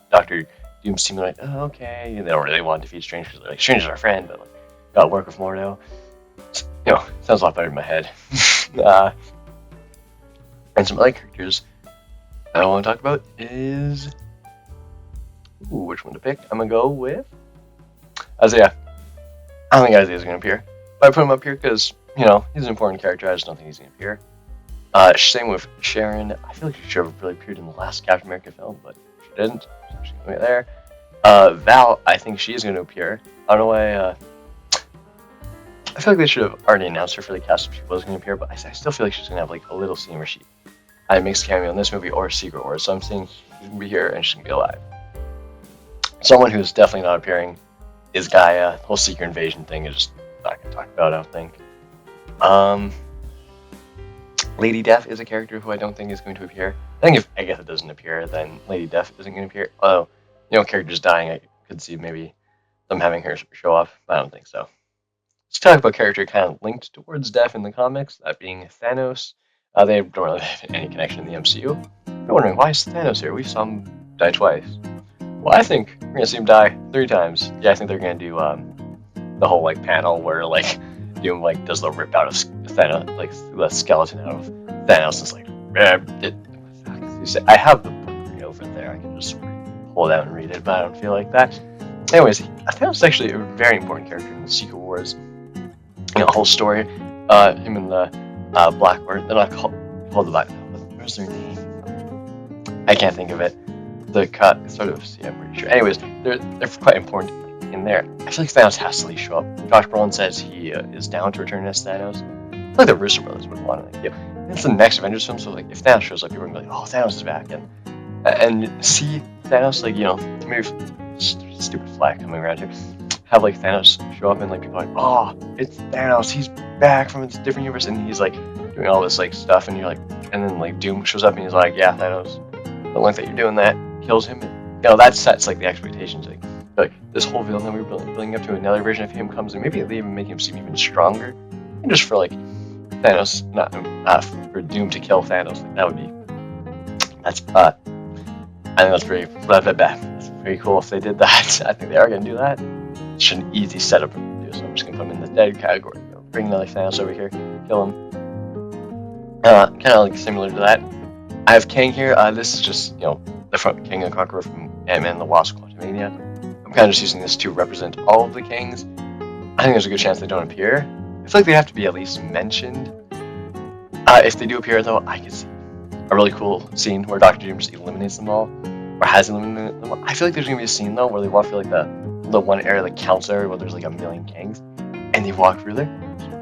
Doctor Doom's team. They're like, oh, okay, and they don't really want to defeat Strange because they're like, Strange is our friend, but like, gotta work with Mordo. Sounds a lot better in my head. And some other characters I want to talk about is which one to pick? I'm gonna go with Isaiah. I don't think Isaiah's gonna appear, but I put him up here because he's an important character. I just don't think he's gonna appear. Same with Sharon. I feel like she should have really appeared in the last Captain America film, but she didn't. So she's gonna be there. Val, I think she's gonna appear. I don't know why. I feel like they should have already announced her for the cast if she was gonna appear, but I still feel like she's gonna have like a little scene where she makes a cameo in this movie or Secret Wars. So I'm saying she's gonna be here and she's gonna be alive. Someone who's definitely not appearing is Gaia. The whole Secret Invasion thing is just not gonna talk about, I don't think. Lady Death is a character who I don't think is going to appear. I guess it doesn't appear, then Lady Death isn't going to appear. Although, characters dying, I could see maybe them having her show up, but I don't think so. Let's talk about a character kind of linked towards Death in the comics, that being Thanos. They don't really have any connection in the MCU. You're wondering, why is Thanos here? We saw him die twice. Well, I think we're going to see him die 3 times. Yeah, I think they're going to do the whole like panel where like Doom like does the rip out of Thanos, like the skeleton out of Thanos. It's like, I have the book over there. I can just pull it out and read it, but I don't feel like that. Anyways, Thanos is actually a very important character in the Secret Wars. Whole story. Him and the Black, or they're not called the Black. What's their name? I can't think of it. The cut sort of. Yeah, I'm pretty sure. Anyways, they're quite important in there. I feel like Thanos has to show up. Josh Brolin says he is down to return as Thanos. I feel like the Russo brothers would want to. It's the next Avengers film, so like if Thanos shows up, people are gonna be like, "Oh, Thanos is back," and see Thanos like maybe stupid flag coming around here. Have like Thanos show up and like people are like, "Oh, it's Thanos! He's back from a different universe," and he's like doing all this like stuff, and you're like, and then like Doom shows up and he's like, "Yeah, Thanos, don't like that you're doing that," kills him. And, that sets like the expectations. Like this whole villain that we were building up to, another version of him comes, and maybe they even make him seem even stronger, and just for like Thanos, not for Doom to kill Thanos. Like, that would be I think that's that's pretty cool if they did that. I think they are gonna do that. It's just an easy setup for them to do, so I'm just gonna put him in the dead category. Bring another Thanos over here, kill him. Kind of like similar to that. I have Kang here. This is just the front King and Conqueror from Ant-Man and the Wasp: Quantumania. I'm kind of just using this to represent all of the Kangs. I think there's a good chance they don't appear. I feel like they have to be at least mentioned. If they do appear, though, I can see a really cool scene where Dr. Doom just eliminates them all, or has eliminated them all. I feel like there's gonna be a scene though where they walk through like the one area, like council area, where there's like 1,000,000 Kangs, and they walk through there,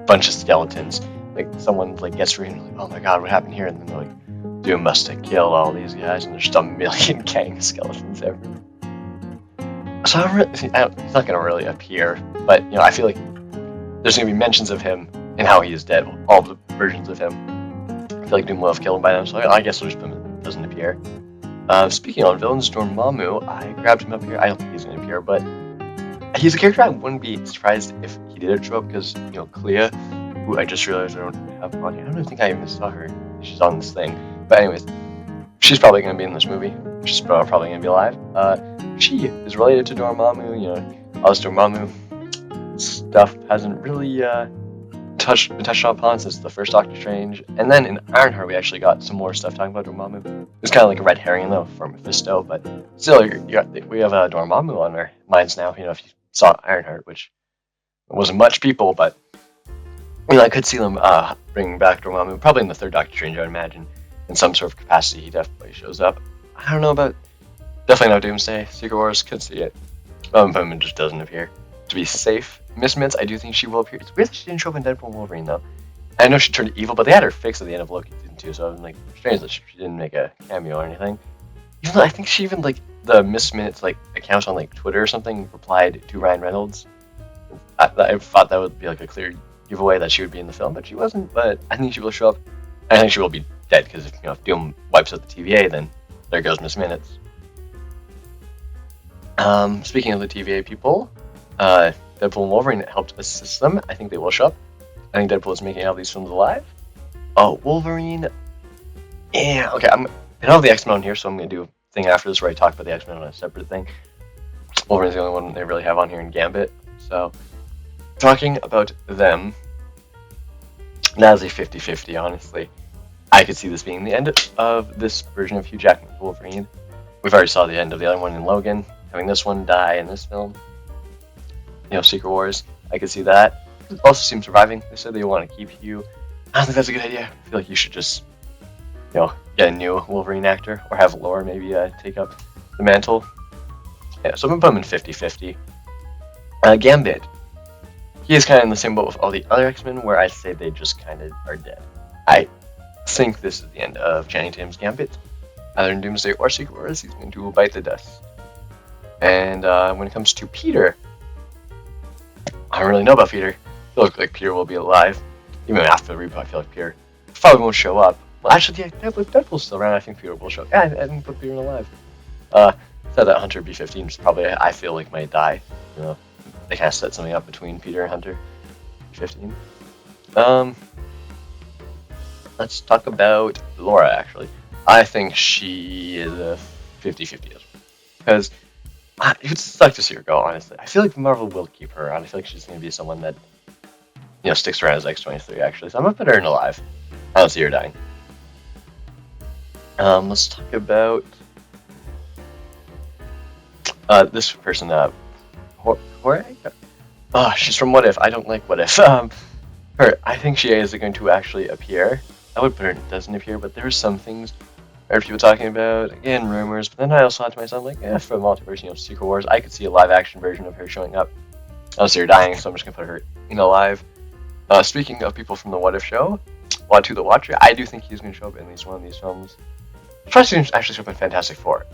bunch of skeletons. Like someone like gets through and like, oh my god, what happened here? And then they're like, Doom must have killed all these guys, and there's just 1,000,000 Kang skeletons everywhere. So he's not gonna really appear, but I feel like there's gonna be mentions of him and how he is dead, all the versions of him. I feel like Doom will have killed him by then, so I guess we'll just put him in, doesn't appear. Speaking on villains, Dormammu, I grabbed him up here. I don't think he's gonna appear, but he's a character I wouldn't be surprised if he did show up, because Clea, who I just realized I don't have on here. I don't think I even saw her. She's on this thing. But anyways, she's probably gonna be in this movie. She's probably gonna be alive. She is related to Dormammu. All this Dormammu stuff hasn't really been touched upon since the first Doctor Strange. And then in Ironheart, we actually got some more stuff talking about Dormammu. It's kind of like a red herring though for Mephisto, but still, we have Dormammu on our minds now. If you saw Ironheart, which wasn't much people, but I could see them bringing back Dormammu, probably in the third Doctor Strange, I would imagine, in some sort of capacity. He definitely shows up. I don't know about Definitely no Doomsday. Secret Wars, could see it. Bowman just doesn't appear. To be safe, Miss Minutes, I do think she will appear. It's weird that she didn't show up in Deadpool and Wolverine, though. I know she turned evil, but they had her fixed at the end of Loki season 2, so I'm like, strange that she didn't make a cameo or anything. Even though I think she even, like, the Miss Minutes, like, account on, like, Twitter or something replied to Ryan Reynolds. I thought that would be, like, a clear giveaway that she would be in the film, but she wasn't. But I think she will show up. I think she will be dead, because if Doom wipes out the TVA, then there goes Miss Minutes. Speaking of the TVA people, Deadpool and Wolverine helped assist them. I think they will show up. I think Deadpool is making all these films alive. Oh, Wolverine. Yeah, okay. I don't have the X-Men on here, so I'm going to do a thing after this where I talk about the X-Men on a separate thing. Wolverine's the only one they really have on here in Gambit. So, talking about them, that is a 50-50, honestly. I could see this being the end of this version of Hugh Jackman's Wolverine. We've already saw the end of the other one in Logan. Having this one die in this film. Secret Wars. I could see that. Also seems surviving. They said they want to keep Hugh. I don't think that's a good idea. I feel like you should just, get a new Wolverine actor. Or have Laura maybe take up the mantle. Yeah, so I'm going to put him in 50-50. Gambit. He is kind of in the same boat with all the other X-Men, where I say they just kind of are dead. I think this is the end of Channing Tatum's Gambit. Either in Doomsday or Secret Wars, he's going to bite the dust. And when it comes to Peter, I don't really know about Peter. I feel like Peter will be alive. Even after the reboot, I feel like Peter probably won't show up. Well, actually, yeah, if Deadpool's still around, I think Peter will show up. Yeah, I didn't put Peter in alive. Said that Hunter B-15 is probably, I feel like, might die. They kind of set something up between Peter and Hunter B-15. Let's talk about Laura, actually. I think she is a 50-50 as well. Because it would suck to see her go, honestly. I feel like Marvel will keep her on. I feel like she's going to be someone that, sticks around as X-23, actually. So I'm going to put her in alive. I don't see her dying. Let's talk about this person, Jorge? Oh, she's from What If. I don't like What If. Her, I think she is going to actually appear. I would put her doesn't appear, but there's some things I heard people talking about, again, rumors, but then I also thought to myself, like, for Multiverse, Secret Wars, I could see a live-action version of her showing up. I don't see her dying, so I'm just going to put her in alive. Speaking of people from the What If show, Watu the Watcher, I do think he's going to show up in at least one of these films. I'd probably see him actually show up in Fantastic Four.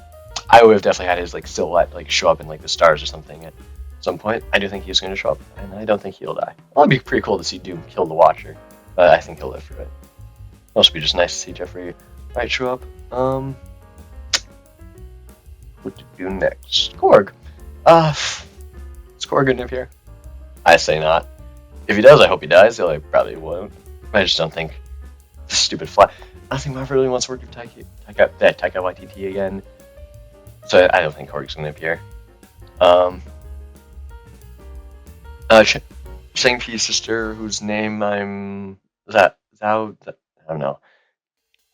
I would have definitely had his, silhouette, show up in, the stars or something at some point. I do think he's going to show up, and I don't think he'll die. Well, it'd be pretty cool to see Doom kill the Watcher, but I think he'll live through it. It'll also be just nice to see Jeffrey Wright show up. What to do next? Korg. Is Korg going to appear? I say not. If he does, I hope he dies, though I probably won't. I just don't think the stupid fly. I don't think Marvel really wants to work with Taika Waititi again. So I don't think Korg's going to appear. Shang-Chi's sister, whose name I don't know.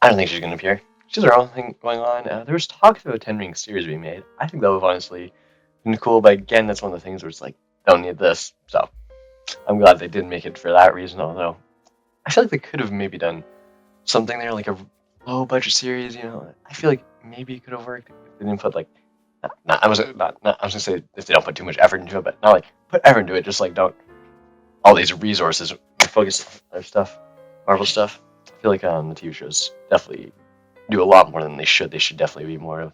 I don't think she's going to appear. She has her own thing going on. There was talk of a 10-ring series being made. I think that would have honestly been cool, but again, that's one of the things where it's like, don't need this. So I'm glad they didn't make it for that reason, although I feel like they could have maybe done something there, like a low-budget series, I feel like maybe it could have worked if they didn't put, I was going to say if they don't put too much effort into it, but not, put effort into it, just, don't all these resources focus on other stuff, Marvel stuff. I feel like the TV shows definitely do a lot more than they should. They should definitely be more of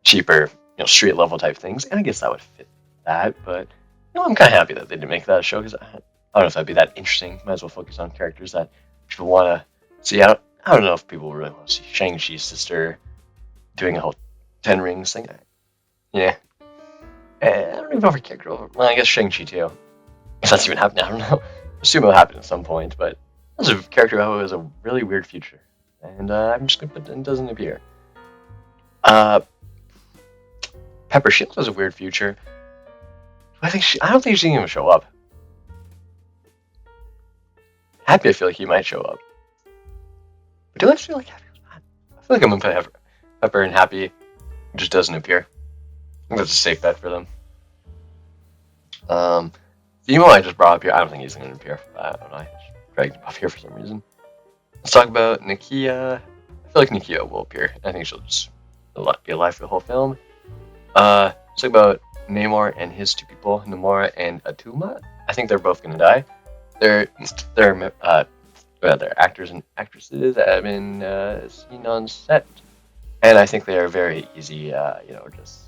cheaper, street level type things. And I guess that would fit that. But I'm kind of happy that they didn't make that a show because I don't know if that'd be that interesting. Might as well focus on characters that people want to see. I don't know if people really want to see Shang-Chi's sister doing a whole 10 rings thing. Yeah. I don't even know if a character. Well, I guess Shang-Chi too. If that's even happening, I don't know. I assume it'll happen at some point, but that's a character who has a really weird future. And I'm just going to put it doesn't appear. Pepper Shields has a weird future. I don't think she's going to show up. Happy, I feel like he might show up. But do I feel like Happy? I feel like I'm going to put Pepper and Happy. It just doesn't appear. I think that's a safe bet for them. The emo I just brought up here, I don't think he's going to appear. I don't know. I just dragged him up here for some reason. Let's talk about Nakia. I feel like Nakia will appear. I think she'll just be alive for the whole film. Let's talk about Namor and his two people, Namora and Atuma. I think they're both gonna die. They're they're they're actors and actresses that have been seen on set, and I think they are very easy, just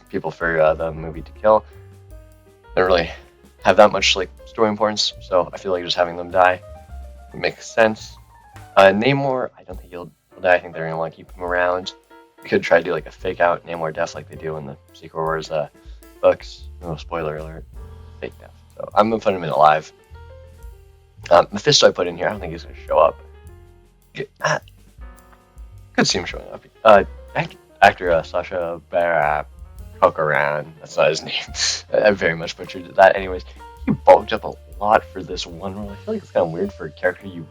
people for the movie to kill. They don't really have that much like story importance, so I feel like just having them die would make sense. Namor, I don't think he'll die. I think they're gonna want to keep him around. We could try to do like a fake out Namor death like they do in the Secret Wars books. No spoiler alert, fake death. So I'm gonna put him in alive. Mephisto I put in here. I don't think he's gonna show up. Could see him showing up. Actor Sasha Baron Cochran. That's not his name. I very much butchered that. Anyways, he bulked up a lot for this one role. I feel like it's kind of weird for a character you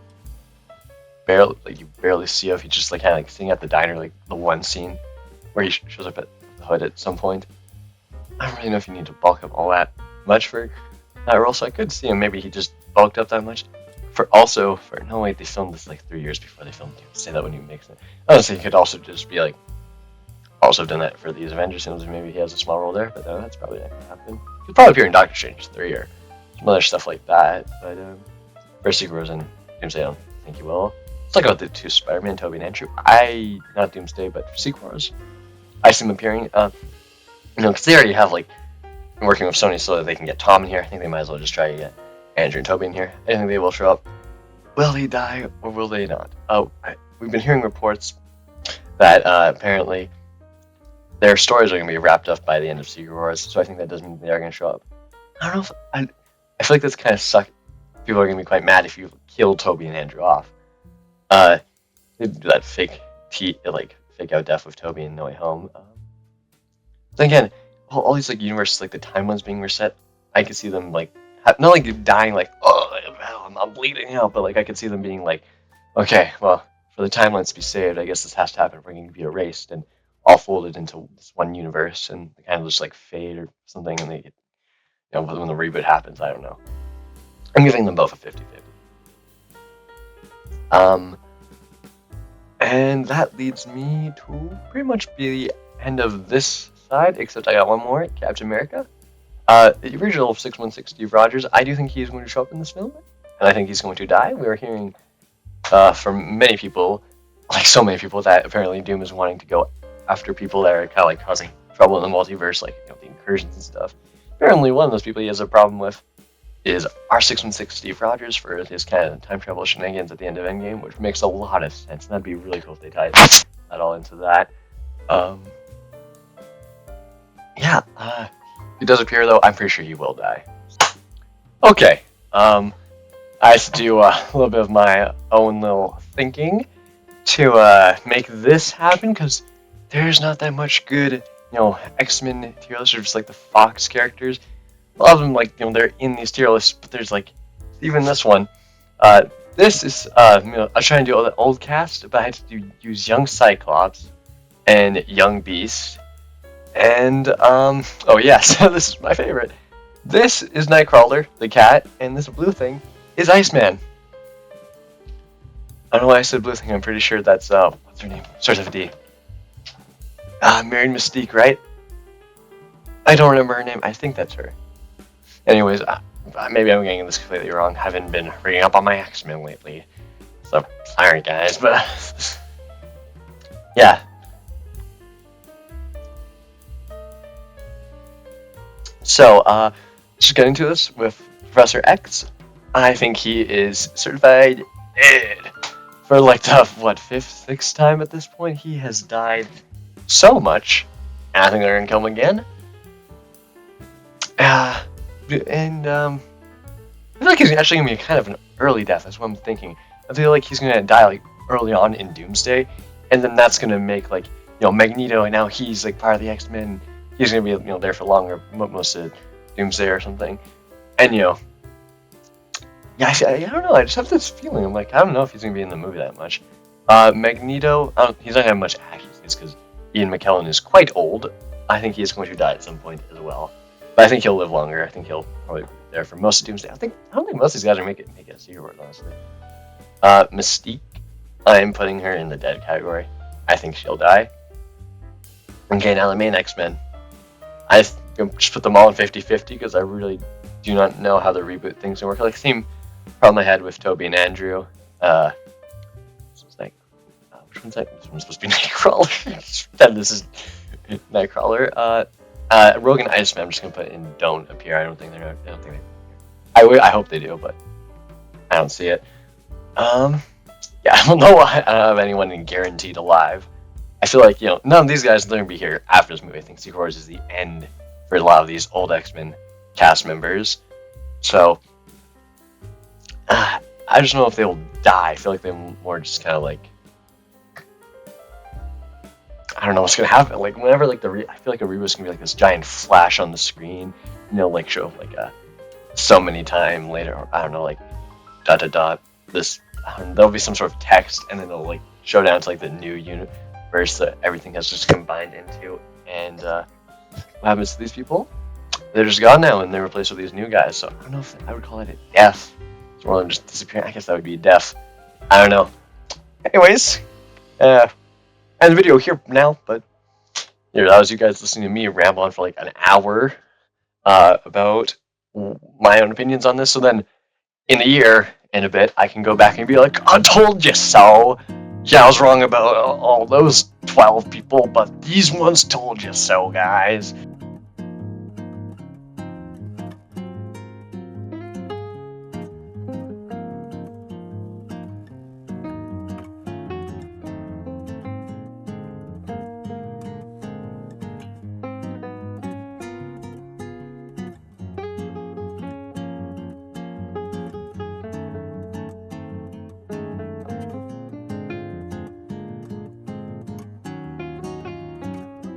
barely see if he's just like kind of like sitting at the diner, like the one scene where he shows up at the hood at some point. I don't really know if you need to bulk up all that much for that role, so I could see him. Maybe he just bulked up that much. No wait, they filmed this like 3 years before they filmed Doomsday. That when you mix it, honestly, he could also just be like also done that for these Avengers films. Maybe he has a small role there, but that's probably not gonna happen. He'll probably appear in Doctor Strange 3 or some other stuff like that. But for Secret Wars and Doomsday, I don't think he will. Let's talk about the two Spider-Man, Tobey and Andrew. Not Doomsday, but for Secret Wars, I see them appearing. Because they already have like been working with Sony so that they can get Tom in here. I think they might as well just try to get Andrew and Tobey in here. I think they will show up. Will they die or will they not? We've been hearing reports that apparently their stories are going to be wrapped up by the end of Secret Wars, so I think that does mean they are going to show up. I don't know if I feel like that's kind of suck. People are going to be quite mad if you kill Tobey and Andrew off. They do that fake out death with Tobey in No Way Home. Then again, all these like universes, like the timelines being reset, I could see them like not like dying like I'm bleeding out, but like I could see them being like, okay, well for the timelines to be saved, I guess this has to happen. We're going to be erased and all folded into this one universe, and they kind of just like fade or something, and they get, when the reboot happens, I don't know. I'm giving them both a 50-50. And that leads me to pretty much be the end of this side, except I got one more, Captain America. The original 616 Steve Rogers, I do think he's going to show up in this film, and I think he's going to die. We are hearing from many people, like so many people, that apparently Doom is wanting to go after people that are kind of like causing trouble in the multiverse, like the incursions and stuff. Apparently one of those people he has a problem with is R616 Steve Rogers for his kind of time travel shenanigans at the end of Endgame, which makes a lot of sense. And that'd be really cool if they tied that all into that. He does appear though. I'm pretty sure he will die. Okay. I have to do a little bit of my own little thinking to make this happen, because there's not that much good, X-Men tier lists, or just like the Fox characters. A lot of them, like, they're in these tier lists, but there's like, even this one. This is, I was trying to do all the old cast, but I had to use young Cyclops and young Beast. And, so this is my favorite. This is Nightcrawler, the cat, and this blue thing is Iceman. I don't know why I said blue thing. I'm pretty sure that's, what's her name? Starts with a D. Married Mystique, right? I don't remember her name. I think that's her. Anyways, maybe I'm getting this completely wrong. I haven't been reading up on my X-Men lately. So, sorry guys, but yeah. So, just getting to this with Professor X. I think he is certified dead. For like the, 5th, 6th time at this point, he has died so much. And I think they're gonna kill him again. I feel like he's actually gonna be kind of an early death. That's what I'm thinking. I feel like he's gonna die like early on in Doomsday, and then that's gonna make like Magneto, and now he's like part of the X-Men. He's gonna be there for longer, most of Doomsday or something. And I don't know. I just have this feeling. I'm like, I don't know if he's gonna be in the movie that much. Magneto, he's not gonna have much action because Ian McKellen is quite old. I think he is going to die at some point as well. But I think he'll live longer. I think he'll probably be there for most of Doomsday. I don't think most of these guys are make it a Secret Wars, honestly. Mystique, I'm putting her in the dead category. I think she'll die. Okay, now the main X-Men. I just put them all in 50-50 because I really do not know how the reboot things gonna work. Like, same problem I had with Toby and Andrew. This was like, which one's that? This one's supposed to be Nightcrawler. Then this is Nightcrawler. Rogue and Iceman, I'm just gonna put in don't appear. I don't think they're. I don't think they. I hope they do, but I don't see it. Yeah, I don't know why I don't have anyone guaranteed alive. I feel like, none of these guys are going to be here after this movie. I think Secret Wars is the end for a lot of these old X-Men cast members. So, I just don't know if they will die. I feel like they're more just kind of like, I don't know what's going to happen. Like, whenever, like, I feel like a reboot's going to be like this giant flash on the screen, like, show, like, so many time later, or, I don't know, like, ... this, there'll be some sort of text, and then it'll, like, show down to, like, the new universe that everything has just combined into. And what happens to these people? They're just gone now, and they're replaced with these new guys. So I don't know if I would call it a death. It's more than just disappearing. I guess that would be a death. I don't know. Anyways, end the video here now. But that was you guys listening to me ramble on for like an hour about my own opinions on this. So then, in a year and a bit, I can go back and be like, I told you so. Yeah, I was wrong about all those 12 people, but these ones told you so, guys.